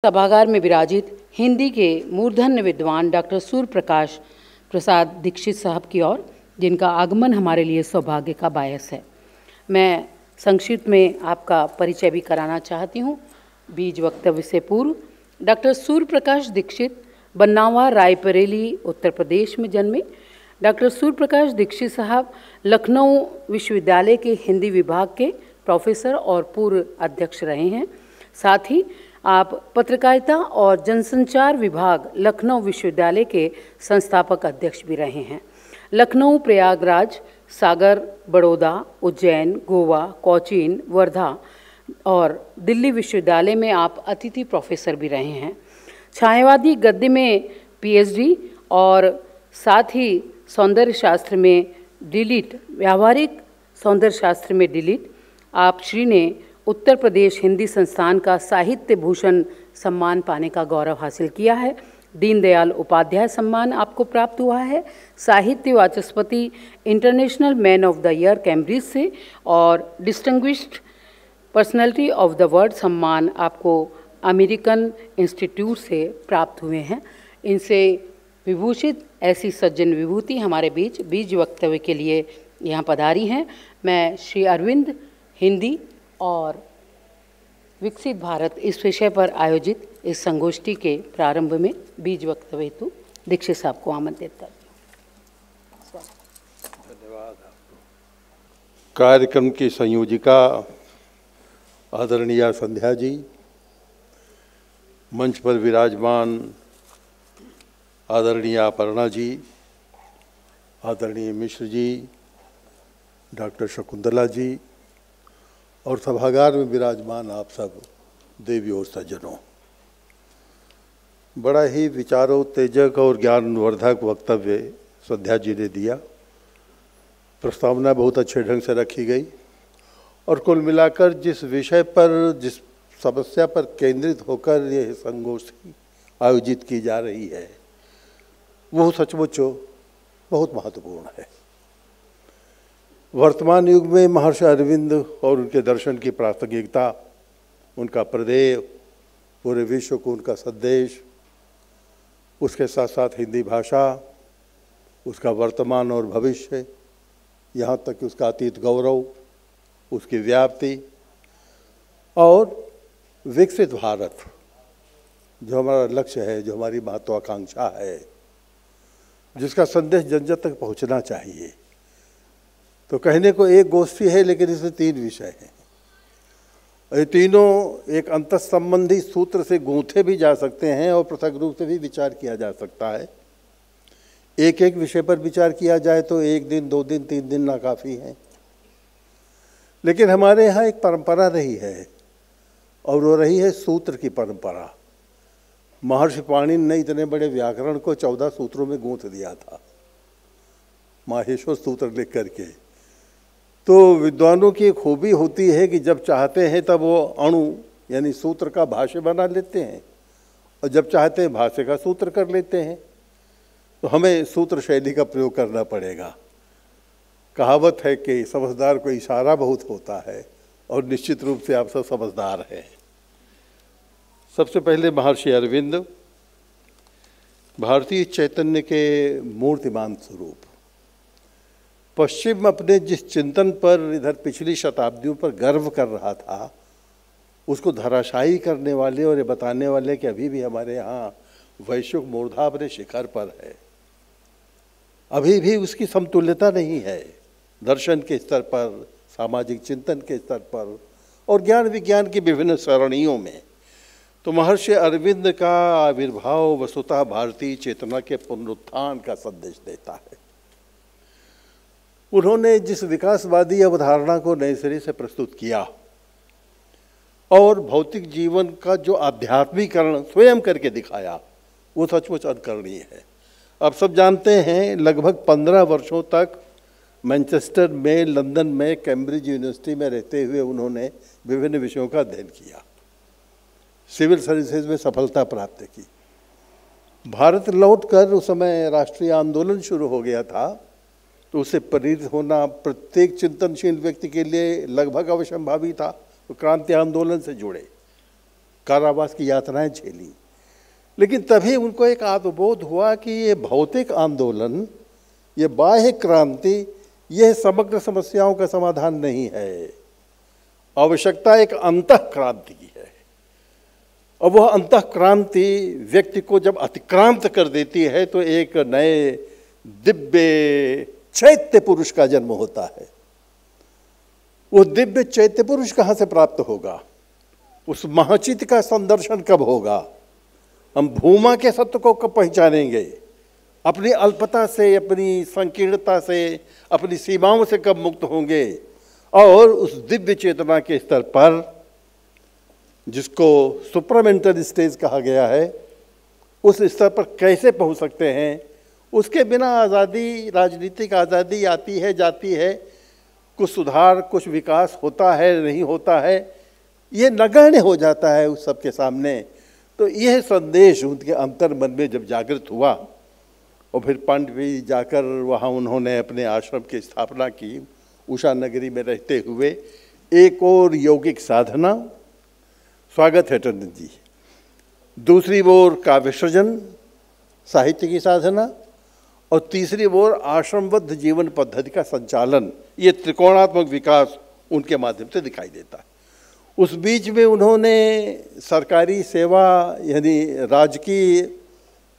सभागार में विराजित हिंदी के मूर्धन्य विद्वान डॉक्टर सूर्य प्रकाश प्रसाद दीक्षित साहब की ओर, जिनका आगमन हमारे लिए सौभाग्य का बायस है। मैं संक्षिप्त में आपका परिचय भी कराना चाहती हूँ। बीज वक्तव्य से पूर्व डॉक्टर सूर्य प्रकाश दीक्षित बन्नावा रायबरेली उत्तर प्रदेश में जन्मे। डॉक्टर सूर्य प्रकाश दीक्षित साहब लखनऊ विश्वविद्यालय के हिंदी विभाग के प्रोफेसर और पूर्व अध्यक्ष रहे हैं। साथ ही आप पत्रकारिता और जनसंचार विभाग लखनऊ विश्वविद्यालय के संस्थापक अध्यक्ष भी रहे हैं। लखनऊ, प्रयागराज, सागर, बड़ौदा, उज्जैन, गोवा, कोचीन, वर्धा और दिल्ली विश्वविद्यालय में आप अतिथि प्रोफेसर भी रहे हैं। छायावादी गद्य में पीएचडी और साथ ही सौंदर्य शास्त्र में डीलिट, व्यावहारिक सौंदर्य शास्त्र में डीलिट। आप श्री ने उत्तर प्रदेश हिंदी संस्थान का साहित्य भूषण सम्मान पाने का गौरव हासिल किया है। दीनदयाल उपाध्याय सम्मान आपको प्राप्त हुआ है। साहित्य वाचस्पति international man of the year Cambridge से और distinguished personality of the world सम्मान आपको अमेरिकन इंस्टीट्यूट से प्राप्त हुए हैं। इनसे विभूषित ऐसी सज्जन विभूति हमारे बीज वक्तव्य के लिए यहाँ पधारी हैं। मैं श्री अरविंद हिंदी और विकसित भारत इस विषय पर आयोजित इस संगोष्ठी के प्रारंभ में बीज वक्तव्य हेतु दीक्षित साहब को आमंत्रित करती हूँ। धन्यवाद। कार्यक्रम की संयोजिका आदरणीय संध्या जी, मंच पर विराजमान आदरणीय अपर्णा जी, आदरणीय मिश्र जी, डॉक्टर शकुंतला जी और सभागार में विराजमान आप सब देवी और सज्जनों, बड़ा ही विचारोत्तेजक और ज्ञानवर्धक वक्तव्य संध्या जी ने दिया। प्रस्तावना बहुत अच्छे ढंग से रखी गई और कुल मिलाकर जिस विषय पर, जिस समस्या पर केंद्रित होकर यह संगोष्ठी आयोजित की जा रही है वो सचमुच बहुत महत्वपूर्ण है। वर्तमान युग में महर्षि अरविंद और उनके दर्शन की प्रासंगिकता, उनका प्रदेय, पूरे विश्व को उनका संदेश, उसके साथ साथ हिंदी भाषा, उसका वर्तमान और भविष्य, यहाँ तक कि उसका अतीत गौरव, उसकी व्याप्ति और विकसित भारत जो हमारा लक्ष्य है, जो हमारी महत्वाकांक्षा है, जिसका संदेश जन जन तक पहुँचना चाहिए। तो कहने को एक गोष्ठी है लेकिन इसमें तीन विषय हैं। ये तीनों एक अंतर संबंधी सूत्र से गूंथे भी जा सकते हैं और पृथक रूप से भी विचार किया जा सकता है। एक एक विषय पर विचार किया जाए तो एक दिन, दो दिन, तीन दिन ना काफ़ी है। लेकिन हमारे यहाँ एक परंपरा रही है और वो रही है सूत्र की परंपरा। महर्षि पाणिनि ने इतने बड़े व्याकरण को 14 सूत्रों में गूंथ दिया था, माहेश्वर सूत्र लिख करके। तो विद्वानों की एक खूबी होती है कि जब चाहते हैं तब वो अणु यानी सूत्र का भाष्य बना लेते हैं और जब चाहते हैं भाष्य का सूत्र कर लेते हैं। तो हमें सूत्र शैली का प्रयोग करना पड़ेगा। कहावत है कि समझदार को इशारा बहुत होता है और निश्चित रूप से आप सब समझदार हैं। सबसे पहले महर्षि अरविंद भारतीय चैतन्य के मूर्तिमान स्वरूप, पश्चिम अपने जिस चिंतन पर इधर पिछली शताब्दियों पर गर्व कर रहा था उसको धराशायी करने वाले और ये बताने वाले कि अभी भी हमारे यहाँ वैश्विक मूर्धा अपने शिखर पर है, अभी भी उसकी समतुल्यता नहीं है दर्शन के स्तर पर, सामाजिक चिंतन के स्तर पर और ज्ञान विज्ञान की विभिन्न सरणियों में। तो महर्षि अरविंद का आविर्भाव वस्तुतः भारतीय चेतना के पुनरुत्थान का संदेश देता है। उन्होंने जिस विकासवादी अवधारणा को नए सिरे से प्रस्तुत किया और भौतिक जीवन का जो आध्यात्मिकरण स्वयं करके दिखाया वो सचमुच अनुकरणीय है। आप सब जानते हैं लगभग 15 वर्षों तक मैनचेस्टर में, लंदन में, कैम्ब्रिज यूनिवर्सिटी में रहते हुए उन्होंने विभिन्न विषयों का अध्ययन किया, सिविल सर्विसेज में सफलता प्राप्त की। भारत लौटकर उस समय राष्ट्रीय आंदोलन शुरू हो गया था, तो उससे प्रेरित होना प्रत्येक चिंतनशील व्यक्ति के लिए लगभग अवश्यंभावी था। तो क्रांति आंदोलन से जुड़े, कारावास की यातनाएं झेली, लेकिन तभी उनको एक आत्मबोध हुआ कि ये भौतिक आंदोलन, ये बाह्य क्रांति, यह समग्र समस्याओं का समाधान नहीं है। आवश्यकता एक अंतः क्रांति की है, और वह अंतः क्रांति व्यक्ति को जब अतिक्रांत कर देती है तो एक नए दिव्य चैत्य पुरुष का जन्म होता है। वो दिव्य चैत्य पुरुष कहाँ से प्राप्त होगा? उस महाचित का संदर्शन कब होगा? हम भूमा के सत्य को कब पहचानेंगे? अपनी अल्पता से, अपनी संकीर्णता से, अपनी सीमाओं से कब मुक्त होंगे? और उस दिव्य चेतना के स्तर पर, जिसको सुप्रामेंटल स्टेज कहा गया है, उस स्तर पर कैसे पहुंच सकते हैं? उसके बिना आज़ादी, राजनीतिक आज़ादी आती है जाती है, कुछ सुधार, कुछ विकास होता है नहीं होता है, ये नगण्य हो जाता है उस सबके सामने। तो यह संदेश उनके अंतर मन में जब जागृत हुआ, और फिर पांडवी जाकर वहाँ उन्होंने अपने आश्रम की स्थापना की, उषा नगरी में रहते हुए। एक और यौगिक साधना, स्वागत है टंडन जी, दूसरी ओर काव्य सृजन, साहित्य की साधना, और तीसरी ओर आश्रमबद्ध जीवन पद्धति का संचालन। ये त्रिकोणात्मक विकास उनके माध्यम से दिखाई देता है। उस बीच में उन्होंने सरकारी सेवा यानी राजकीय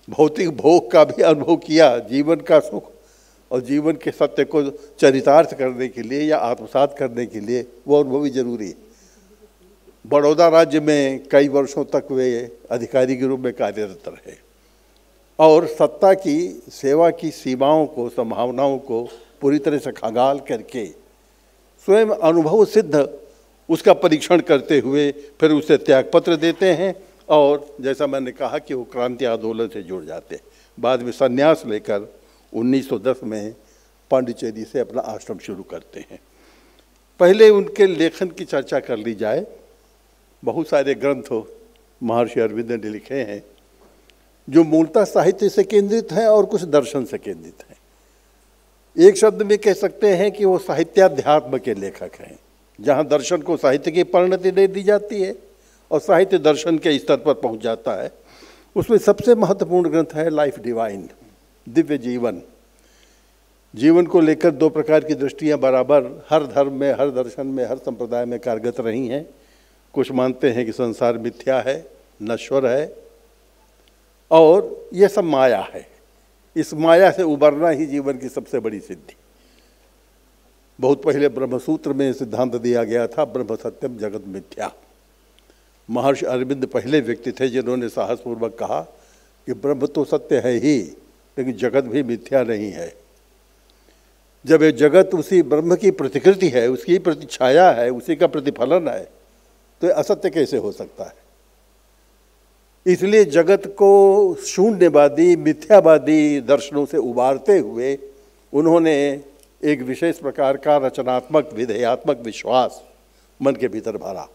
भौतिक भोग का भी अनुभव किया। जीवन का सुख और जीवन के सत्य को चरितार्थ करने के लिए या आत्मसात करने के लिए वो अनुभव भी जरूरी है। बड़ौदा राज्य में कई वर्षों तक वे अधिकारी के रूप में कार्यरत रहे, और सत्ता की सेवा की सीमाओं को, संभावनाओं को पूरी तरह से खंगाल करके स्वयं अनुभव सिद्ध उसका परीक्षण करते हुए फिर उसे त्यागपत्र देते हैं, और जैसा मैंने कहा कि वो क्रांति आंदोलन से जुड़ जाते हैं। बाद में संन्यास लेकर 1910 में पांडिचेरी से अपना आश्रम शुरू करते हैं। पहले उनके लेखन की चर्चा कर ली जाए। बहुत सारे ग्रंथ महर्षि अरविंद ने लिखे हैं जो मूलतः साहित्य से केंद्रित हैं और कुछ दर्शन से केंद्रित हैं। एक शब्द में कह सकते हैं कि वो साहित्याध्यात्म के लेखक हैं, जहाँ दर्शन को साहित्य की परिणति दे दी जाती है और साहित्य दर्शन के स्तर पर पहुँच जाता है। उसमें सबसे महत्वपूर्ण ग्रंथ है लाइफ डिवाइन, दिव्य जीवन। जीवन को लेकर दो प्रकार की दृष्टियाँ बराबर हर धर्म में, हर दर्शन में, हर संप्रदाय में कारगर रही हैं। कुछ मानते हैं कि संसार मिथ्या है, नश्वर है, और ये सब माया है। इस माया से उबरना ही जीवन की सबसे बड़ी सिद्धि। बहुत पहले ब्रह्मसूत्र में सिद्धांत दिया गया था, ब्रह्म सत्यम जगत मिथ्या। महर्षि अरविंद पहले व्यक्ति थे जिन्होंने साहसपूर्वक कहा कि ब्रह्म तो सत्य है ही, लेकिन जगत भी मिथ्या नहीं है। जब ये जगत उसी ब्रह्म की प्रतिकृति है, उसकी प्रतिछाया है, उसी का प्रतिफलन है, तो ये असत्य कैसे हो सकता है? इसलिए जगत को शून्यवादी, मिथ्यावादी दर्शनों से उबारते हुए उन्होंने एक विशेष प्रकार का रचनात्मक, विधेयात्मक विश्वास मन के भीतर भरा।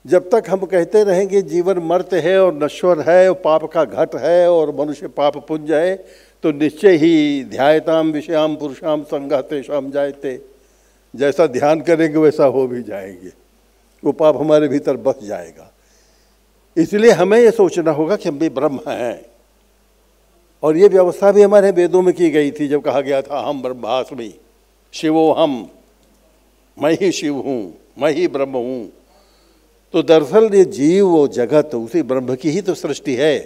जब तक हम कहते रहेंगे जीवन मर्त है और नश्वर है और पाप का घट है और मनुष्य पाप पुंज है, तो निश्चय ही ध्यायताम विषयाम पुरुषाम संगः तेषाम जायते, जैसा ध्यान करेंगे वैसा हो भी जाएंगे, वो पाप हमारे भीतर बस जाएगा। इसलिए हमें ये सोचना होगा कि हम भी ब्रह्म हैं, और ये व्यवस्था भी हमारे वेदों में की गई थी। जब कहा गया था हम ब्रह्मास्मि शिवो हम, मैं ही शिव हूँ, मैं ही ब्रह्म हूँ, तो दरअसल ये जीव वो जगत उसी ब्रह्म की ही तो सृष्टि है,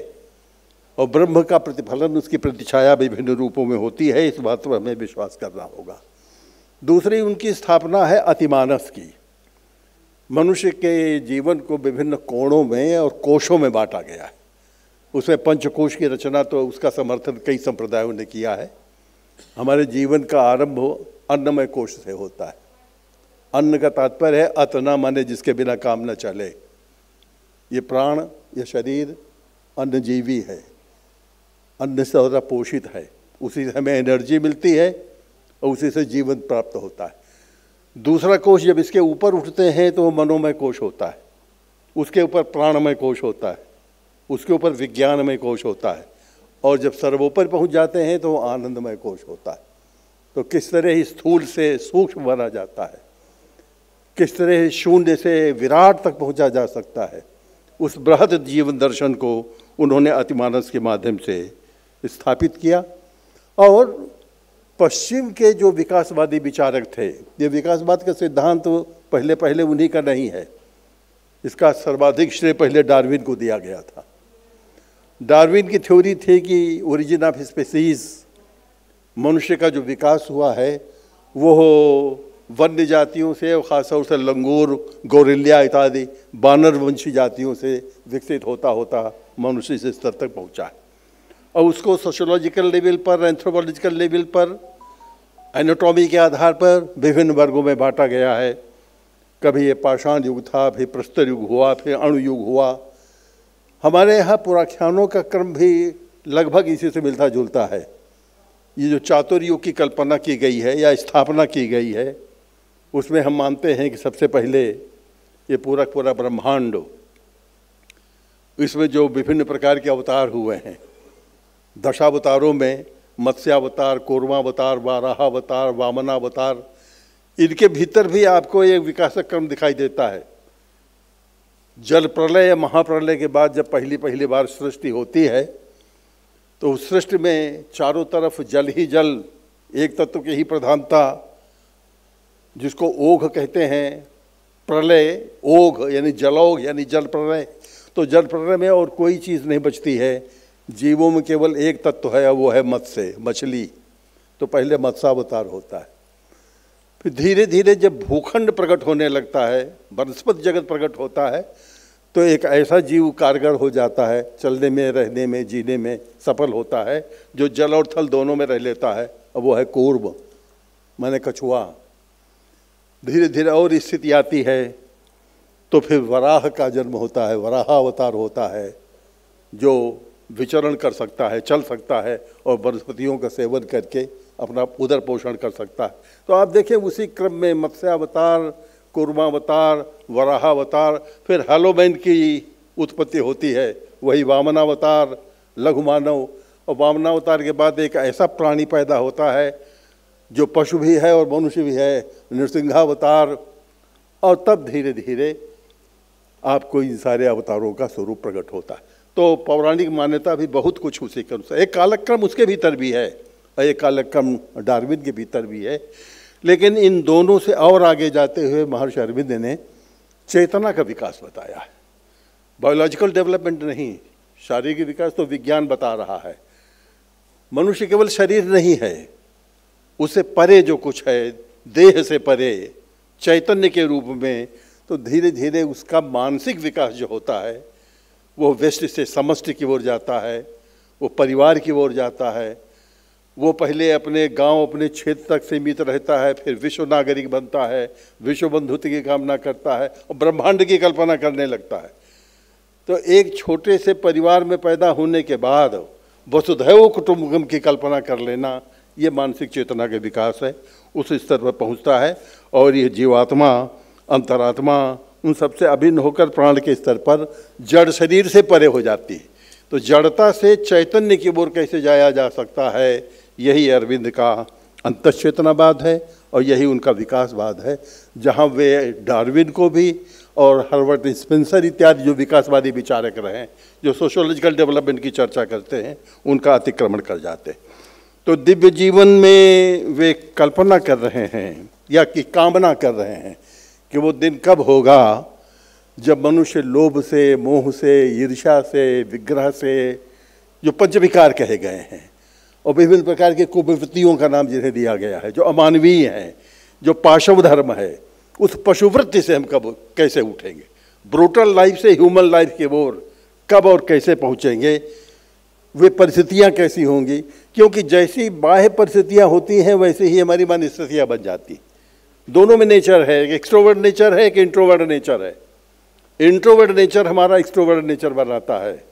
और ब्रह्म का प्रतिफलन, उसकी प्रतिछाया विभिन्न रूपों में होती है। इस बात पर हमें विश्वास करना होगा। दूसरी उनकी स्थापना है अतिमानस की। मनुष्य के जीवन को विभिन्न कोणों में और कोशों में बांटा गया है। उसमें पंचकोश की रचना, तो उसका समर्थन कई संप्रदायों ने किया है। हमारे जीवन का आरंभ अन्नमय कोश से होता है। अन्न का तात्पर्य है अतना, माने जिसके बिना काम न चले। ये प्राण, ये शरीर अन्नजीवी है, अन्न से ज़्यादा पोषित है, उसी से हमें एनर्जी मिलती है और उसी से जीवन प्राप्त होता है। दूसरा कोश जब इसके ऊपर उठते हैं तो मनोमय कोश होता है, उसके ऊपर प्राणमय कोश होता है, उसके ऊपर विज्ञानमय कोश होता है, और जब सर्वोपर पहुंच जाते हैं तो आनंदमय कोश होता है। तो किस तरह स्थूल से सूक्ष्म बना जाता है, किस तरह शून्य से विराट तक पहुंचा जा सकता है, उस बृहद जीवन दर्शन को उन्होंने अतिमानस के माध्यम से स्थापित किया। और पश्चिम के जो विकासवादी विचारक थे, ये विकासवाद का सिद्धांत तो पहले उन्हीं का नहीं है, इसका सर्वाधिक श्रेय पहले डार्विन को दिया गया था। डार्विन की थ्योरी थी कि ओरिजिन ऑफ स्पीसीज, मनुष्य का जो विकास हुआ है वो वन्य जातियों से और ख़ासतौर से लंगूर, गोरिल्ला इत्यादि बानरवंशी जातियों से विकसित होता होता मनुष्य इस स्तर तक पहुंचा है। और उसको सोशियोलॉजिकल लेवल पर, एंथ्रोपोलॉजिकल लेवल पर, एनाटॉमी के आधार पर विभिन्न वर्गों में बांटा गया है। कभी ये पाषाण युग था, फिर प्रस्तर युग हुआ, फिर अणु युग हुआ। हमारे यहाँ पुराख्यानों का क्रम भी लगभग इसी से मिलता जुलता है। ये जो चातुर्य युग की कल्पना की गई है या स्थापना की गई है, उसमें हम मानते हैं कि सबसे पहले ये पूरा ब्रह्मांड, इसमें जो विभिन्न प्रकार के अवतार हुए हैं, दशावतारों में मत्स्यावतार, कूर्मावतार, वाराहावतार, वामनावतार, इनके भीतर भी आपको एक विकासक क्रम दिखाई देता है। जल प्रलय या महाप्रलय के बाद जब पहली बार सृष्टि होती है तो उस सृष्टि में चारों तरफ जल ही जल, एक तत्व की ही प्रधानता, जिसको ओघ कहते हैं, प्रलय ओघ यानी जलौघ यानी जल प्रलय। तो जल प्रलय में और कोई चीज़ नहीं बचती है, जीवों में केवल एक तत्व है, वो है मत्स्य, मछली। तो पहले मत्स्यावतार होता है। फिर धीरे धीरे जब भूखंड प्रकट होने लगता है, वनस्पति जगत प्रकट होता है, तो एक ऐसा जीव कारगर हो जाता है, चलने में, रहने में, जीने में सफल होता है, जो जल और थल दोनों में रह लेता है, और वो है कूर्म माने कछुआ। धीरे धीरे और स्थिति आती है तो फिर वराह का जन्म होता है, वराह अवतार होता है, जो विचरण कर सकता है, चल सकता है और वनस्पतियों का सेवन करके अपना उदर पोषण कर सकता है। तो आप देखें उसी क्रम में मत्स्यावतार, कूर्मावतार, वराहावतार, फिर हेलोमैन की उत्पत्ति होती है, वही वामनावतार, लघु मानव। और वामनावतार के बाद एक ऐसा प्राणी पैदा होता है जो पशु भी है और मनुष्य भी है, नृसिंहावतार। और तब धीरे धीरे आपको इन सारे अवतारों का स्वरूप प्रकट होता है। तो पौराणिक मान्यता भी बहुत कुछ उसी क्रम से, एक कालक्रम उसके भीतर भी है और एक कालक्रम डार्विन के भीतर भी है। लेकिन इन दोनों से और आगे जाते हुए महर्षि अरविंद ने चेतना का विकास बताया है। बायोलॉजिकल डेवलपमेंट नहीं, शारीरिक विकास तो विज्ञान बता रहा है। मनुष्य केवल शरीर नहीं है, उससे परे जो कुछ है, देह से परे चैतन्य के रूप में, तो धीरे धीरे उसका मानसिक विकास जो होता है वो व्यष्टि से समष्टि की ओर जाता है, वो परिवार की ओर जाता है। वो पहले अपने गांव, अपने क्षेत्र तक सीमित रहता है, फिर विश्व नागरिक बनता है, विश्व बंधुत्व की कामना करता है और ब्रह्मांड की कल्पना करने लगता है। तो एक छोटे से परिवार में पैदा होने के बाद वसुधैव कुटुंबकम की कल्पना कर लेना, ये मानसिक चेतना के विकास है, उस स्तर पर पहुंचता है। और ये जीवात्मा, अंतरात्मा उन सबसे अभिन्न होकर प्राण के स्तर पर जड़ शरीर से परे हो जाती है। तो जड़ता से चैतन्य की ओर कैसे जाया जा सकता है, यही अरविंद का अंतश्चेतनावाद है और यही उनका विकासवाद है, जहाँ वे डार्विन को भी और हर्बर्ट स्पेंसर इत्यादि जो विकासवादी विचारक रहे, जो सोशियोलॉजिकल डेवलपमेंट की चर्चा करते हैं, उनका अतिक्रमण कर जाते हैं। तो दिव्य जीवन में वे कल्पना कर रहे हैं या कि कामना कर रहे हैं कि वो दिन कब होगा जब मनुष्य लोभ से, मोह से, ईर्ष्या से, विग्रह से, जो पंचविकार कहे गए हैं और विभिन्न प्रकार के कुप्रवृत्तियों का नाम जिन्हें दिया गया है, जो अमानवीय हैं, जो पाशव धर्म है, उस पशुवृत्ति से हम कब कैसे उठेंगे, ब्रूटल लाइफ से ह्यूमन लाइफ की ओर कब और कैसे पहुँचेंगे, वे परिस्थितियाँ कैसी होंगी। क्योंकि जैसी बाह्य परिस्थितियाँ होती हैं वैसे ही हमारी मनस्थितियाँ बन जाती। दोनों में नेचर है, एक एक्सट्रोवर्ट नेचर है, एक इंट्रोवर्ट नेचर है। इंट्रोवर्ट नेचर हमारा एक्सट्रोवर्ट नेचर बनाता है।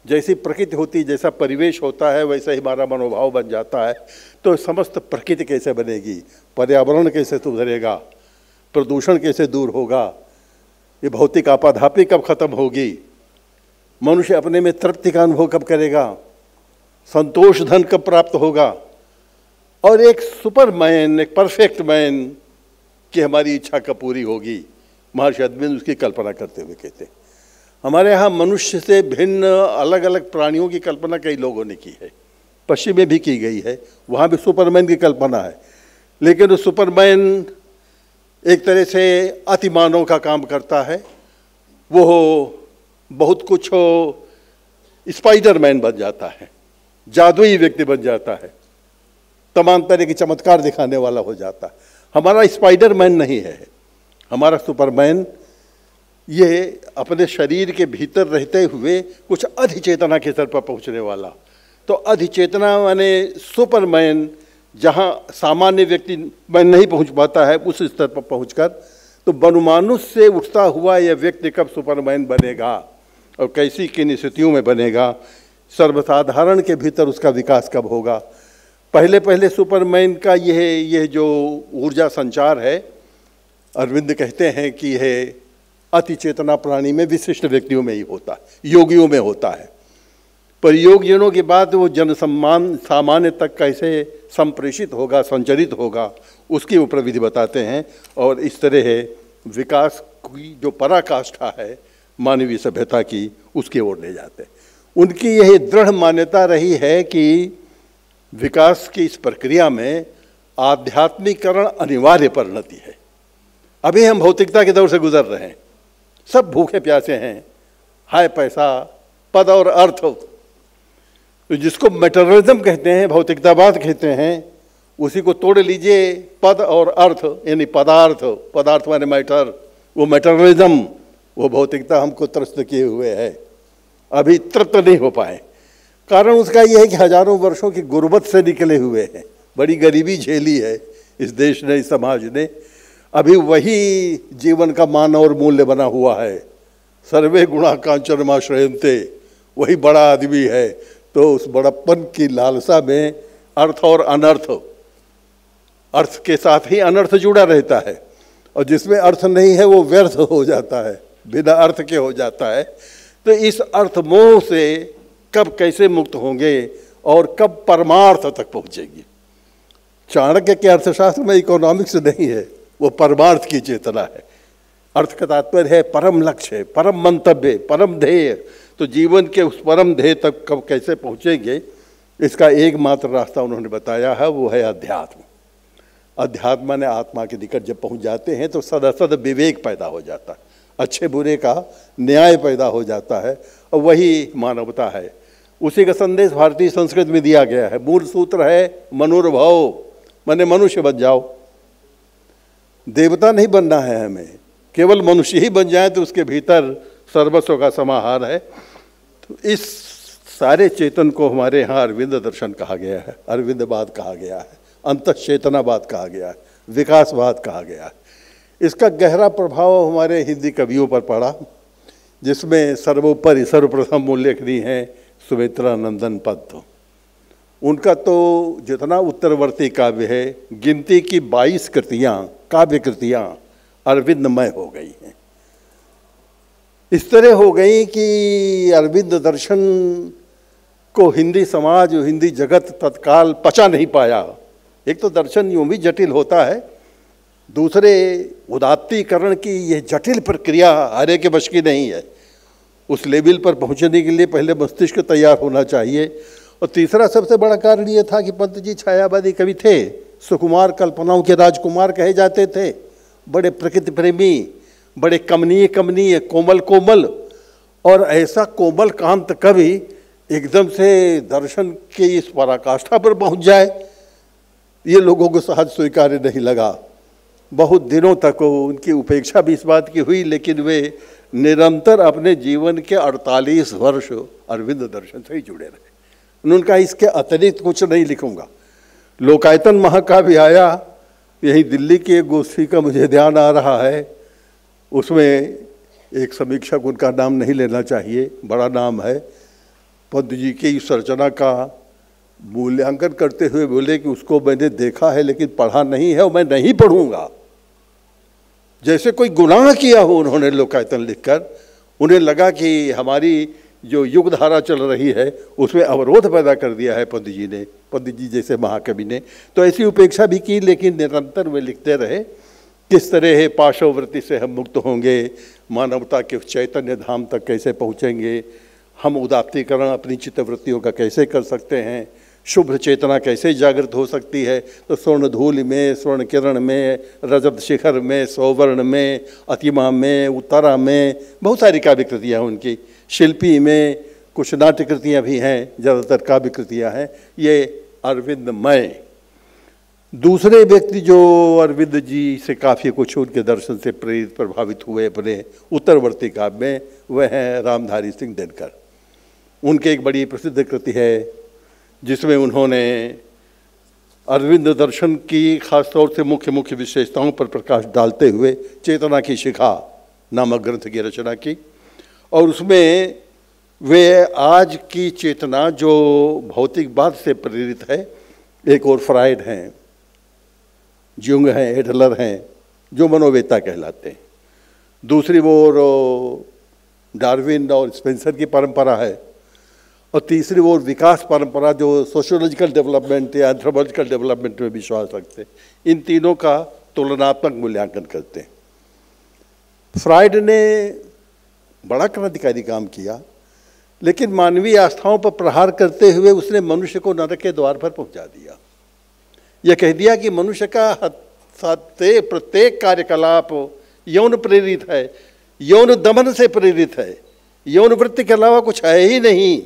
जैसी प्रकृति होती, जैसा परिवेश होता है, वैसा ही हमारा मनोभाव बन जाता है। तो समस्त प्रकृति कैसे बनेगी, पर्यावरण कैसे सुधरेगा, प्रदूषण कैसे दूर होगा, ये भौतिक आपाधापी कब खत्म होगी, मनुष्य अपने में तृप्ति का अनुभव कब करेगा, संतोष धन कब प्राप्त होगा, और एक सुपर मैन, एक परफेक्ट मैन की हमारी इच्छा कब पूरी होगी। महर्षि अरविंद उसकी कल्पना करते हुए कहते, हमारे यहाँ मनुष्य से भिन्न अलग अलग प्राणियों की कल्पना कई लोगों ने की है, पश्चिम में भी की गई है, वहाँ भी सुपरमैन की कल्पना है। लेकिन वो सुपरमैन एक तरह से अतिमानव का काम करता है, वो बहुत कुछ हो, स्पाइडरमैन बन जाता है, जादुई व्यक्ति बन जाता है, तमाम तरह की चमत्कार दिखाने वाला हो जाता है। हमारा स्पाइडरमैन नहीं है, हमारा सुपरमैन ये अपने शरीर के भीतर रहते हुए कुछ अधिचेतना के स्तर पर पहुंचने वाला। तो अधिचेतना माने सुपरमैन, जहां सामान्य व्यक्ति मैं नहीं पहुंच पाता है, उस स्तर पर पहुंचकर तो वनुमानुष से उठता हुआ यह व्यक्ति कब सुपरमैन बनेगा और कैसी किन स्थितियों में बनेगा, सर्वसाधारण के भीतर उसका विकास कब होगा। पहले पहले सुपरमैन का यह जो ऊर्जा संचार है, अरविंद कहते हैं कि यह अति चेतना प्राणी में विशिष्ट व्यक्तियों में ही होता है, योगियों में होता है। पर योगजनों के बाद वो जन सम्मान सामान्य तक कैसे संप्रेषित होगा, संचरित होगा, उसकी वो प्रविधि बताते हैं। और इस तरह है विकास की जो पराकाष्ठा है मानवीय सभ्यता की, उसकी ओर ले जाते हैं। उनकी यह दृढ़ मान्यता रही है कि विकास की इस प्रक्रिया में आध्यात्मिकरण अनिवार्य परिणति है। अभी हम भौतिकता के दौर से गुजर रहे हैं, सब भूखे प्यासे हैं, हाय पैसा, पद और अर्थ। तो जिसको मेटेरियलिज्म कहते हैं, भौतिकतावाद कहते हैं, उसी को तोड़ लीजिए, पद और अर्थ यानी पदार्थ, पदार्थ माने मैटर, वो मेटेरियलिज्म, वो भौतिकता हमको त्रस्त किए हुए है, अभी तृप्त नहीं हो पाए। कारण उसका यह है कि हजारों वर्षों की गुर्बत से निकले हुए हैं, बड़ी गरीबी झेली है इस देश ने, इस समाज ने। अभी वही जीवन का मान और मूल्य बना हुआ है, सर्वे गुणा कांचनमाश्रयन्ते, वही बड़ा आदमी है। तो उस बड़प्पन की लालसा में अर्थ और अनर्थ, अर्थ के साथ ही अनर्थ जुड़ा रहता है, और जिसमें अर्थ नहीं है वो व्यर्थ हो जाता है, बिना अर्थ के हो जाता है। तो इस अर्थ मोह से कब कैसे मुक्त होंगे और कब परमार्थ तक पहुंचेंगे। चाणक्य के अर्थशास्त्र में इकोनॉमिक्स नहीं है, वो परमार्थ की चेतना है। अर्थ का तात्पर्य है परम लक्ष्य, परम मंतव्य, परम ध्येय। तो जीवन के उस परम ध्येय तक कब कैसे पहुंचेंगे, इसका एकमात्र रास्ता उन्होंने बताया है, वो है अध्यात्म। अध्यात्म ने आत्मा के निकट जब पहुंच जाते हैं तो सदसद विवेक पैदा हो जाता है, अच्छे बुरे का न्याय पैदा हो जाता है, और वही मानवता है। उसी का संदेश भारतीय संस्कृत में दिया गया है। मूल सूत्र है मनुर्भव, माने मनुष्य बन जाओ, देवता नहीं बनना है हमें, केवल मनुष्य ही बन जाए तो उसके भीतर सर्वस्व का समाहार है। तो इस सारे चेतन को हमारे यहाँ अरविंद दर्शन कहा गया है, अरविंदवाद कहा गया है, अंतःचेतनावाद कहा गया है, विकासवाद कहा गया है। इसका गहरा प्रभाव हमारे हिंदी कवियों पर पड़ा, जिसमें सर्वोपरि सर्वप्रथम उल्लेखनीय है सुमित्रा नंदन पद। उनका तो जितना उत्तरवर्ती काव्य है, गिनती की 22 कृतियाँ, काव्य कृतियाँ अरविंदमय हो गई हैं। इस तरह हो गई कि अरविंद दर्शन को हिंदी समाज, हिंदी जगत तत्काल पचा नहीं पाया। एक तो दर्शन यूँ भी जटिल होता है, दूसरे उदात्तीकरण की यह जटिल प्रक्रिया हर एक के वश की नहीं है। उस लेवल पर पहुंचने के लिए पहले मस्तिष्क तैयार होना चाहिए। और तीसरा सबसे बड़ा कारण ये था कि पंत जी छायावादी कवि थे, सुकुमार कल्पनाओं के राजकुमार कहे जाते थे, बड़े प्रकृति प्रेमी, बड़े कमनीय कमनीय, कोमल कोमल। और ऐसा कोमल कांत कवि एकदम से दर्शन के इस पराकाष्ठा पर पहुंच जाए, ये लोगों को सहज स्वीकार्य नहीं लगा। बहुत दिनों तक उनकी उपेक्षा भी इस बात की हुई, लेकिन वे निरंतर अपने जीवन के 48 वर्ष अरविंद दर्शन से ही जुड़े रहे। उनका इसके अतिरिक्त कुछ नहीं लिखूंगा। लोकायतन महाकाव्य आया, यही दिल्ली की एक गोष्ठी का मुझे ध्यान आ रहा है, उसमें एक समीक्षक, उनका नाम नहीं लेना चाहिए, बड़ा नाम है, पंत जी की इस रचना का मूल्यांकन करते हुए बोले कि उसको मैंने देखा है लेकिन पढ़ा नहीं है और मैं नहीं पढ़ूंगा। जैसे कोई गुनाह किया हो उन्होंने लोकायतन लिखकर। उन्हें लगा कि हमारी जो युग धारा चल रही है उसमें अवरोध पैदा कर दिया है पंत जी ने, पंत जी जैसे महाकवि ने। तो ऐसी उपेक्षा भी की, लेकिन निरंतर वे लिखते रहे किस तरह है पाशववृत्ति से हम मुक्त होंगे, मानवता के चैतन्य धाम तक कैसे पहुँचेंगे, हम उदात्तीकरण अपनी चित्तवृत्तियों का कैसे कर सकते हैं, शुभ चेतना कैसे जागृत हो सकती है। तो स्वर्ण धूल में, स्वर्ण किरण में, रजत शिखर में, सौवर्ण में, अतिमा में, उत्तरा में बहुत सारी काव्य कृतियाँ उनकी, शिल्पी में कुछ नाट्य कृतियाँ भी हैं, ज़्यादातर काव्य कृतियाँ हैं। ये अरविंदमय। दूसरे व्यक्ति जो अरविंद जी से काफ़ी कुछ उनके दर्शन से प्रेरित प्रभावित हुए अपने उत्तरवर्ती काव्य में, वह हैं रामधारी सिंह दिनकर। उनके एक बड़ी प्रसिद्ध कृति है जिसमें उन्होंने अरविंद दर्शन की खासतौर से मुख्य विशेषताओं पर प्रकाश डालते हुए चेतना की शिखा नामक ग्रंथ की रचना की। और उसमें वे आज की चेतना जो भौतिकवाद से प्रेरित है, एक और फ्राइड हैं, ज्यूंग हैं, एडलर हैं, जो मनोवेता कहलाते हैं, दूसरी ओर डार्विन और स्पेंसर की परंपरा है, और तीसरी ओर विकास परंपरा जो सोशियोलॉजिकल डेवलपमेंट या एंथ्रोपोलॉजिकल डेवलपमेंट में विश्वास रखते हैं। इन तीनों का तुलनात्मक मूल्यांकन करते हैं। फ्राइड ने बड़ा क्रांतिकारी काम किया, लेकिन मानवीय आस्थाओं पर प्रहार करते हुए उसने मनुष्य को नरक के द्वार पर पहुंचा दिया। यह कह दिया कि मनुष्य का प्रत्येक कार्यकलाप यौन प्रेरित है, यौन दमन से प्रेरित है, यौन वृत्ति के अलावा कुछ है ही नहीं।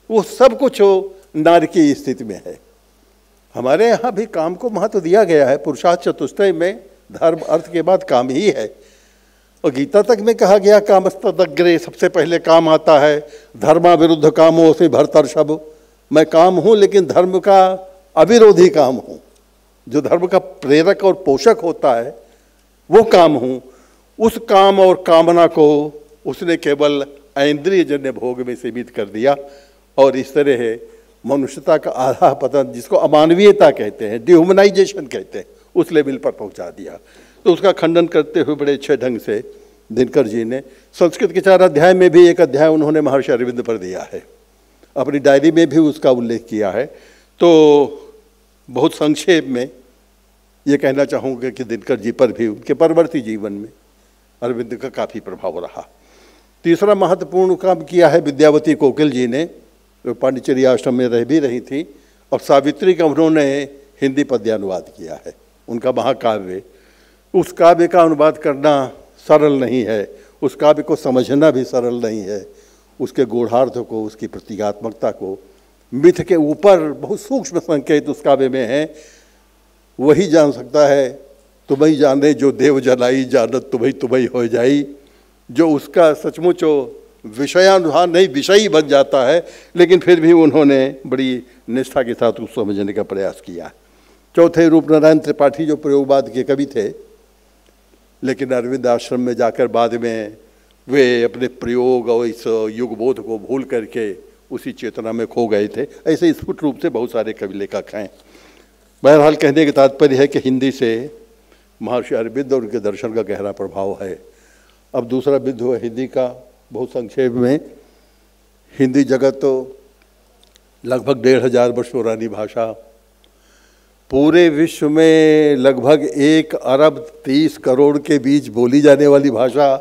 वो सब कुछ नारी की स्थिति में है। हमारे यहाँ भी काम को महत्व दिया गया है। पुरुषार्थ चतुष्टय में धर्म अर्थ के बाद काम ही है, और गीता तक में कहा गया कामस्तदग्रे, सबसे पहले काम आता है। धर्मा विरुद्ध कामों से भरतर्षभ, मैं काम हूँ लेकिन धर्म का अविरोधी काम हूँ। जो धर्म का प्रेरक और पोषक होता है वो काम हूँ। उस काम और कामना को उसने केवल ऐन्द्रिय जन्य भोग में सीमित कर दिया, और इस तरह मनुष्यता का आधा पतन, जिसको अमानवीयता कहते हैं, डिह्यूमनाइजेशन कहते हैं, उस लेवल पर पहुंचा दिया। तो उसका खंडन करते हुए बड़े अच्छे ढंग से दिनकर जी ने संस्कृत के 4 अध्याय में भी एक अध्याय उन्होंने महर्षि अरविंद पर दिया है, अपनी डायरी में भी उसका उल्लेख किया है। तो बहुत संक्षेप में ये कहना चाहूँगा कि दिनकर जी पर भी उनके परवर्ती जीवन में अरविंद का काफ़ी प्रभाव रहा। तीसरा महत्वपूर्ण काम किया है विद्यावती कोकिल जी ने, जो पांडिचेरी आश्रम में रह भी रही थी, और सावित्री का उन्होंने हिंदी पद्यानुवाद किया है। उनका महाकाव्य, उस काव्य का अनुवाद करना सरल नहीं है, उस काव्य को समझना भी सरल नहीं है। उसके गूढ़ार्थ को, उसकी प्रतीकात्मकता को, मिथ के ऊपर बहुत सूक्ष्म संकेत उस काव्य में है। वही जान सकता है, तुम्हें जाने जो देव जलाई, जानत तुम्हें हो जाई। जो उसका सचमुच विषयानुसार नहीं, विषयी बन जाता है, लेकिन फिर भी उन्होंने बड़ी निष्ठा के साथ उसको समझने का प्रयास किया। चौथे रूपनारायण त्रिपाठी जो प्रयोगवाद के कवि थे, लेकिन अरविंद आश्रम में जाकर बाद में वे अपने प्रयोग और इस युगबोध को भूल करके उसी चेतना में खो गए थे। ऐसे स्फुट रूप से बहुत सारे कवि लेखक हैं। बहरहाल कहने का तात्पर्य है कि हिंदी से महर्षि अरविंद और उनके दर्शन का गहरा प्रभाव है। अब दूसरा बिंदु है हिंदी का। बहुत संक्षेप में, हिंदी जगत तो लगभग 1500 वर्ष पुरानी भाषा, पूरे विश्व में लगभग 1 अरब 30 करोड़ के बीच बोली जाने वाली भाषा,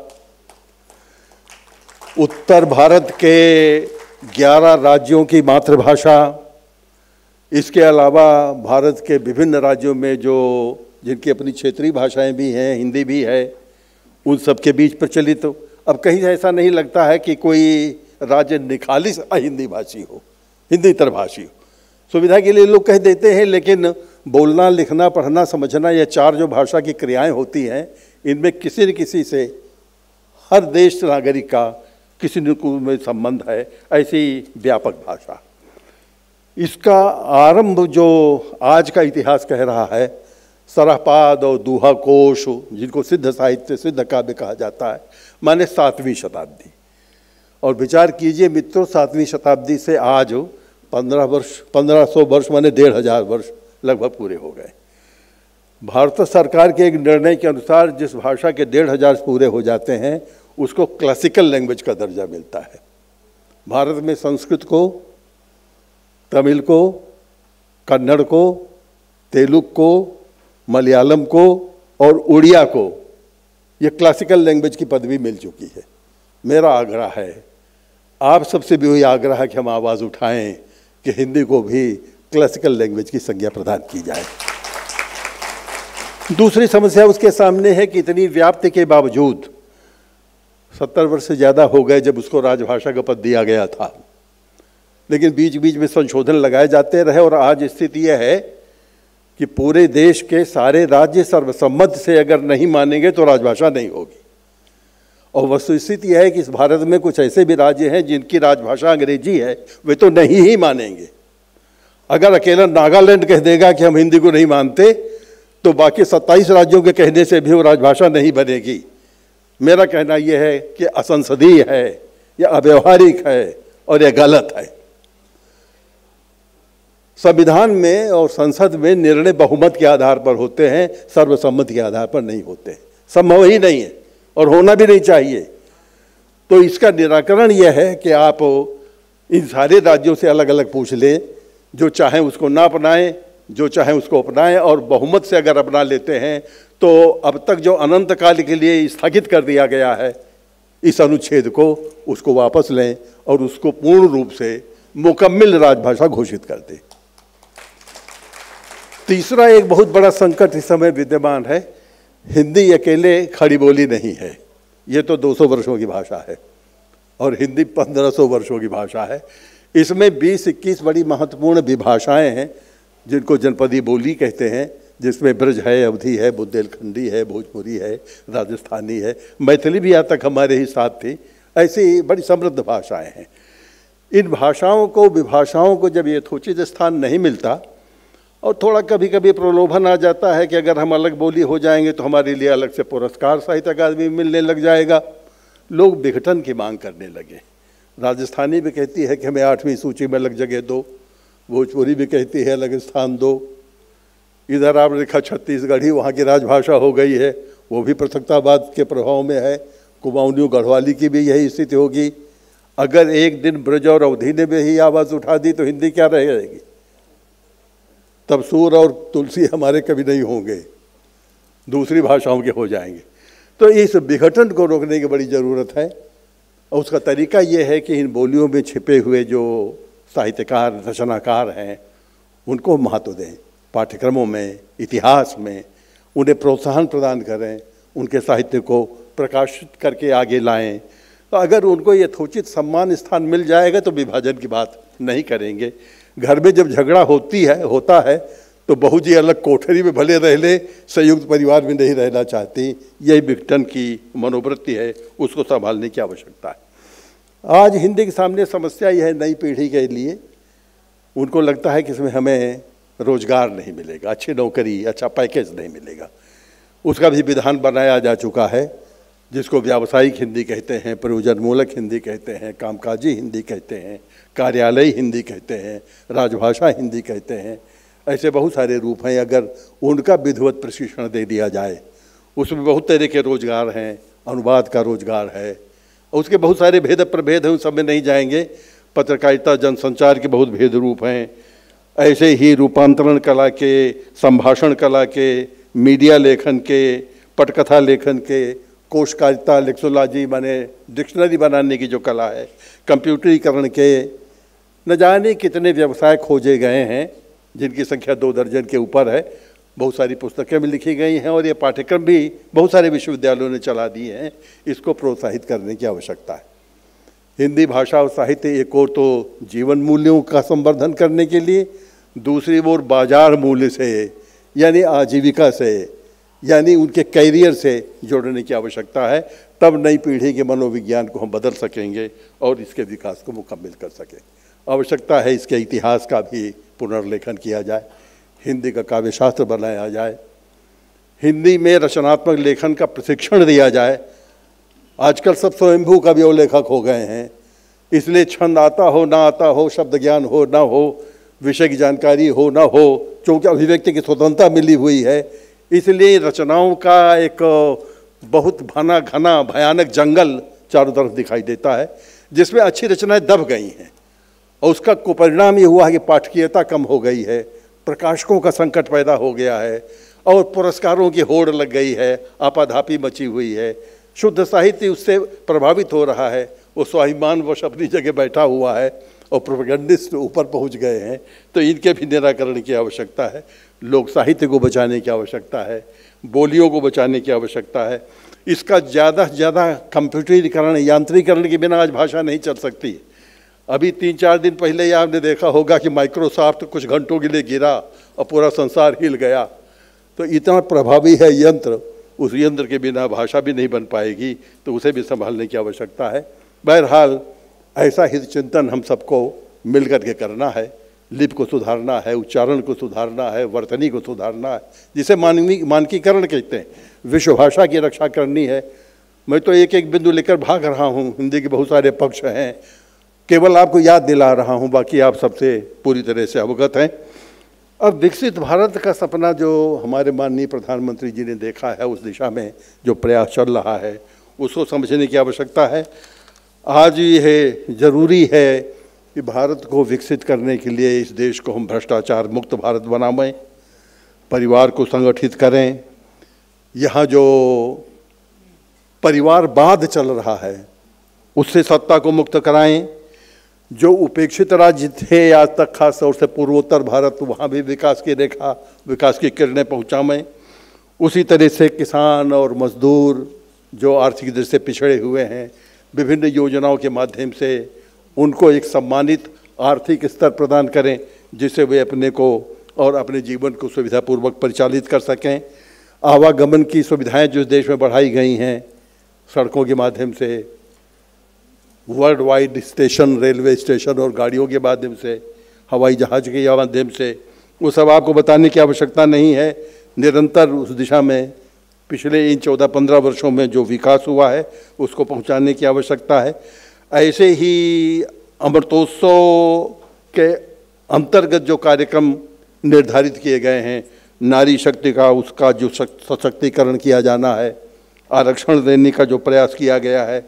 उत्तर भारत के 11 राज्यों की मातृभाषा, इसके अलावा भारत के विभिन्न राज्यों में जो जिनकी अपनी क्षेत्रीय भाषाएं भी हैं, हिंदी भी है, उन सब के बीच प्रचलित। तो अब कहीं ऐसा नहीं लगता है कि कोई राज्य निखालिस हिंदी भाषी हो, हिंदीतर भाषी हो। सुविधा के लिए लोग कह देते हैं, लेकिन बोलना, लिखना, पढ़ना, समझना, ये 4 जो भाषा की क्रियाएं होती हैं, इनमें किसी न किसी से हर देश नागरिक का किसी न कोई में संबंध है। ऐसी व्यापक भाषा, इसका आरंभ जो आज का इतिहास कह रहा है, सरहपाद और दूहा कोश, जिनको सिद्ध साहित्य, सिद्ध काव्य कहा जाता है, माने 7वीं शताब्दी। और विचार कीजिए मित्रों, 7वीं शताब्दी से आज 1500 वर्ष माने 1500 वर्ष लगभग पूरे हो गए। भारत सरकार के एक निर्णय के अनुसार जिस भाषा के 1500 पूरे हो जाते हैं, उसको क्लासिकल लैंग्वेज का दर्जा मिलता है। भारत में संस्कृत को, तमिल को, कन्नड़ को, तेलुगु को, मलयालम को और उड़िया को ये क्लासिकल लैंग्वेज की पदवी मिल चुकी है। मेरा आग्रह है, आप सबसे भी वही आग्रह है कि हम आवाज़ उठाएं कि हिंदी को भी क्लासिकल लैंग्वेज की संज्ञा प्रदान की जाए। दूसरी समस्या उसके सामने है कि इतनी व्याप्ति के बावजूद 70 वर्ष से ज़्यादा हो गए जब उसको राजभाषा का पद दिया गया था, लेकिन बीच बीच में संशोधन लगाए जाते रहे और आज स्थिति यह है कि पूरे देश के सारे राज्य सर्वसम्मत से अगर नहीं मानेंगे तो राजभाषा नहीं होगी। और वस्तुस्थिति यह है कि इस भारत में कुछ ऐसे भी राज्य हैं जिनकी राजभाषा अंग्रेजी है, वे तो नहीं ही मानेंगे। अगर अकेला नागालैंड कह देगा कि हम हिंदी को नहीं मानते तो बाकी 27 राज्यों के कहने से भी वो राजभाषा नहीं बनेगी। मेरा कहना यह है कि असंसदीय है, यह अव्यवहारिक है और यह गलत है। संविधान में और संसद में निर्णय बहुमत के आधार पर होते हैं, सर्वसम्मति के आधार पर नहीं होते। संभव ही नहीं है और होना भी नहीं चाहिए। तो इसका निराकरण यह है कि आप इन सारे राज्यों से अलग अलग पूछ लें, जो चाहें उसको ना अपनाएं, जो चाहें उसको अपनाएं, और बहुमत से अगर अपना लेते हैं तो अब तक जो अनंत काल के लिए स्थगित कर दिया गया है इस अनुच्छेद को, उसको वापस लें और उसको पूर्ण रूप से मुकम्मल राजभाषा घोषित कर दें। तीसरा एक बहुत बड़ा संकट इस समय विद्यमान है, हिंदी अकेले खड़ी बोली नहीं है। ये तो 200 वर्षों की भाषा है और हिंदी 1500 वर्षों की भाषा है। इसमें 20-21 बड़ी महत्वपूर्ण विभाषाएं हैं जिनको जनपदी बोली कहते हैं, जिसमें ब्रज है, अवधी है, बुंदेलखंडी है, भोजपुरी है, राजस्थानी है, मैथिली भी यहाँ तक हमारे ही साथ थी। ऐसी बड़ी समृद्ध भाषाएं हैं। इन भाषाओं को, विभाषाओं को जब यथोचित स्थान नहीं मिलता और थोड़ा कभी कभी प्रलोभन आ जाता है कि अगर हम अलग बोली हो जाएंगे तो हमारे लिए अलग से पुरस्कार साहित्य अकादमी मिलने लग जाएगा, लोग विघटन की मांग करने लगे। राजस्थानी भी कहती है कि हमें 8वीं सूची में अलग जगह दो, भोजपुरी भी कहती है अलग स्थान दो। इधर आप देखा छत्तीसगढ़ी वहाँ की राजभाषा हो गई है, वो भी पृथकतावाद के प्रभाव में है। कुमाऊनी गढ़वाली की भी यही स्थिति होगी। अगर एक दिन ब्रज और अवधी ने भी ही आवाज़ उठा दी तो हिंदी क्या रह जाएगी? तब सूर और तुलसी हमारे कभी नहीं होंगे, दूसरी भाषाओं के हो जाएंगे। तो इस विघटन को रोकने की बड़ी ज़रूरत है और उसका तरीका ये है कि इन बोलियों में छिपे हुए जो साहित्यकार, रचनाकार हैं उनको महत्व दें, पाठ्यक्रमों में, इतिहास में उन्हें प्रोत्साहन प्रदान करें, उनके साहित्य को प्रकाशित करके आगे लाएं। तो अगर उनको यथोचित सम्मान स्थान मिल जाएगा तो विभाजन की बात नहीं करेंगे। घर में जब झगड़ा होता है तो बहू जी अलग कोठरी में भले रह ले, संयुक्त परिवार में नहीं रहना चाहती। यही विघटन की मनोवृत्ति है, उसको संभालने की आवश्यकता है। आज हिंदी के सामने समस्या यह है, नई पीढ़ी के लिए उनको लगता है कि इसमें हमें रोजगार नहीं मिलेगा, अच्छी नौकरी, अच्छा पैकेज नहीं मिलेगा। उसका भी विधान बनाया जा चुका है, जिसको व्यावसायिक हिंदी कहते हैं, प्रयोजनमूलक हिंदी कहते हैं, कामकाजी हिंदी कहते हैं, कार्यालयी हिंदी कहते हैं, राजभाषा हिंदी कहते हैं। ऐसे बहुत सारे रूप हैं। अगर उनका विधिवत प्रशिक्षण दे दिया जाए, उसमें बहुत तरह के रोजगार हैं, अनुवाद का रोजगार है, उसके बहुत सारे भेद प्रभेद हैं, उन सब में नहीं जाएंगे। पत्रकारिता, जनसंचार के बहुत भेद रूप हैं। ऐसे ही रूपांतरण कला के, संभाषण कला के, मीडिया लेखन के, पटकथा लेखन के, कोशकारिता, लेक्सोलॉजी माने डिक्शनरी बनाने की जो कला है, कंप्यूटरीकरण के, न जाने कितने व्यवसाय खोजे गए हैं जिनकी संख्या 2 दर्जन के ऊपर है। बहुत सारी पुस्तकें भी लिखी गई हैं और ये पाठ्यक्रम भी बहुत सारे विश्वविद्यालयों ने चला दिए हैं। इसको प्रोत्साहित करने की आवश्यकता है। हिंदी भाषा और साहित्य एक ओर तो जीवन मूल्यों का संवर्धन करने के लिए, दूसरी ओर बाजार मूल्य से यानी आजीविका से, यानी उनके कैरियर से जोड़ने की आवश्यकता है। तब नई पीढ़ी के मनोविज्ञान को हम बदल सकेंगे और इसके विकास को मुकम्मल कर सकें। आवश्यकता है इसके इतिहास का भी पुनर्लेखन किया जाए, हिंदी का काव्य शास्त्र बनाया जाए, हिंदी में रचनात्मक लेखन का प्रशिक्षण दिया जाए। आजकल सब स्वयंभू कवि और लेखक हो गए हैं, इसलिए छंद आता हो ना आता हो, शब्द ज्ञान हो ना हो, विषय की जानकारी हो ना हो, क्योंकि अभिव्यक्ति की स्वतंत्रता मिली हुई है, इसलिए रचनाओं का एक बहुत घना भयानक जंगल चारों तरफ दिखाई देता है, जिसमें अच्छी रचनाएं दब गई हैं। और उसका कुपरिणाम ये हुआ है कि पाठकीयता कम हो गई है, प्रकाशकों का संकट पैदा हो गया है और पुरस्कारों की होड़ लग गई है, आपाधापी मची हुई है, शुद्ध साहित्य उससे प्रभावित हो रहा है, वो स्वाभिमानवश अपनी जगह बैठा हुआ है और प्रोपेगेंडिस्ट ऊपर पहुंच गए हैं। तो इनके भी निराकरण की आवश्यकता है, लोक साहित्य को बचाने की आवश्यकता है, बोलियों को बचाने की आवश्यकता है। इसका ज़्यादा से ज़्यादा कंप्यूटरीकरण, यांत्रिकरण के बिना आज भाषा नहीं चल सकती। अभी 3-4 दिन पहले ही आपने देखा होगा कि माइक्रोसॉफ्ट कुछ घंटों के लिए गिरा और पूरा संसार हिल गया। तो इतना प्रभावी है यंत्र, उस यंत्र के बिना भाषा भी नहीं बन पाएगी, तो उसे भी संभालने की आवश्यकता है। बहरहाल ऐसा हित चिंतन हम सबको मिलकर के करना है। लिपि को सुधारना है, उच्चारण को सुधारना है, वर्तनी को सुधारना है, जिसे मानकीकरण कहते हैं। विश्व भाषा की रक्षा करनी है। मैं तो एक एक बिंदु लेकर भाग रहा हूँ, हिंदी के बहुत सारे पक्ष हैं, केवल आपको याद दिला रहा हूँ, बाकी आप सबसे पूरी तरह से अवगत हैं। अब विकसित भारत का सपना जो हमारे माननीय प्रधानमंत्री जी ने देखा है, उस दिशा में जो प्रयास चल रहा है, उसको समझने की आवश्यकता है। आज यह जरूरी है कि भारत को विकसित करने के लिए इस देश को हम भ्रष्टाचार मुक्त भारत बनाएं, परिवार को संगठित करें। यहाँ जो परिवारवाद चल रहा है उससे सत्ता को मुक्त कराएं। जो उपेक्षित राज्य थे आज तक, खास तौर से पूर्वोत्तर भारत, वहाँ भी विकास की रेखा, विकास की किरणें पहुँचाएं। उसी तरह से किसान और मजदूर जो आर्थिक दृष्टि से पिछड़े हुए हैं, विभिन्न योजनाओं के माध्यम से उनको एक सम्मानित आर्थिक स्तर प्रदान करें, जिससे वे अपने को और अपने जीवन को सुविधापूर्वक परिचालित कर सकें। आवागमन की सुविधाएं जो देश में बढ़ाई गई हैं, सड़कों के माध्यम से, world wide station, railway station और गाड़ियों के माध्यम से, हवाई जहाज के माध्यम से, वो सब आपको बताने की आवश्यकता नहीं है। निरंतर उस दिशा में पिछले इन 14-15 वर्षों में जो विकास हुआ है उसको पहुंचाने की आवश्यकता है। ऐसे ही अमृतोत्सव के अंतर्गत जो कार्यक्रम निर्धारित किए गए हैं, नारी शक्ति का, उसका जो सशक्तिकरण किया जाना है, आरक्षण देने का जो प्रयास किया गया है,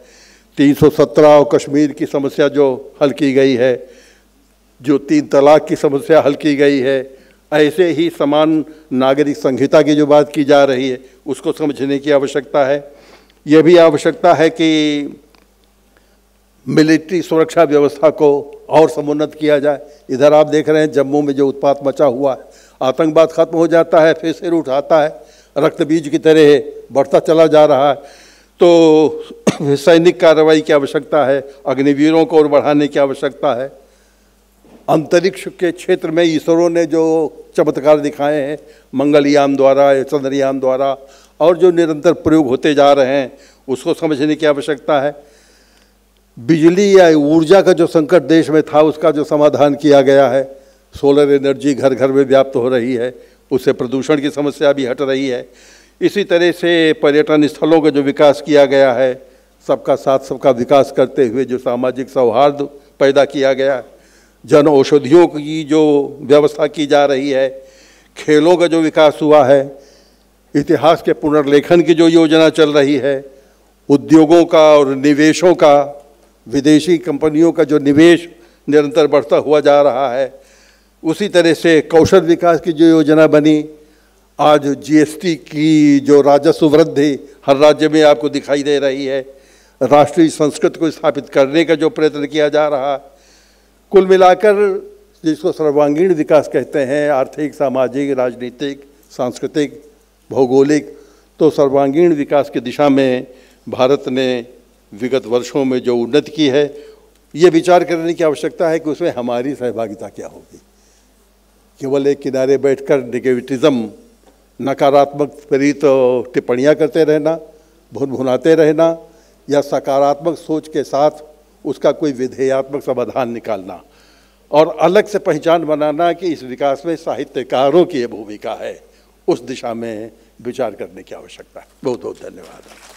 317 और कश्मीर की समस्या जो हल की गई है, जो 3 तलाक की समस्या हल की गई है, ऐसे ही समान नागरिक संहिता की जो बात की जा रही है उसको समझने की आवश्यकता है। यह भी आवश्यकता है कि मिलिट्री सुरक्षा व्यवस्था को और समुन्नत किया जाए। इधर आप देख रहे हैं जम्मू में जो उत्पात मचा हुआ है, आतंकवाद खत्म हो जाता है फिर सिर उठाता है, रक्त बीज की तरह बढ़ता चला जा रहा है। तो सैनिक कार्रवाई की आवश्यकता है, अग्निवीरों को और बढ़ाने की आवश्यकता है। अंतरिक्ष के क्षेत्र में इसरो ने जो चमत्कार दिखाए हैं, मंगलयान द्वारा, चंद्रयान द्वारा, और जो निरंतर प्रयोग होते जा रहे हैं, उसको समझने की आवश्यकता है। बिजली या ऊर्जा का जो संकट देश में था, उसका जो समाधान किया गया है, सोलर एनर्जी घर घर में व्याप्त हो रही है, उससे प्रदूषण की समस्या भी हट रही है। इसी तरह से पर्यटन स्थलों का जो विकास किया गया है, सबका साथ सबका विकास करते हुए जो सामाजिक सौहार्द पैदा किया गया है, जन औषधियों की जो व्यवस्था की जा रही है, खेलों का जो विकास हुआ है, इतिहास के पुनर्लेखन की जो योजना चल रही है, उद्योगों का और निवेशों का, विदेशी कंपनियों का जो निवेश निरंतर बढ़ता हुआ जा रहा है, उसी तरह से कौशल विकास की जो योजना बनी, आज जीएसटी की जो राजस्व वृद्धि हर राज्य में आपको दिखाई दे रही है, राष्ट्रीय संस्कृति को स्थापित करने का जो प्रयत्न किया जा रहा है, कुल मिलाकर जिसको सर्वांगीण विकास कहते हैं, आर्थिक, सामाजिक, राजनीतिक, सांस्कृतिक, भौगोलिक, तो सर्वांगीण विकास की दिशा में भारत ने विगत वर्षों में जो उन्नति की है, ये विचार करने की आवश्यकता है कि उसमें हमारी सहभागिता क्या होगी। केवल एक किनारे बैठकर नेगेटिविज्म, नकारात्मक प्रेरित टिप्पणियाँ करते रहना, भुनभुनाते रहना, या सकारात्मक सोच के साथ उसका कोई विधेयात्मक समाधान निकालना और अलग से पहचान बनाना कि इस विकास में साहित्यकारों की ये भूमिका है, उस दिशा में विचार करने की आवश्यकता है। बहुत बहुत धन्यवाद।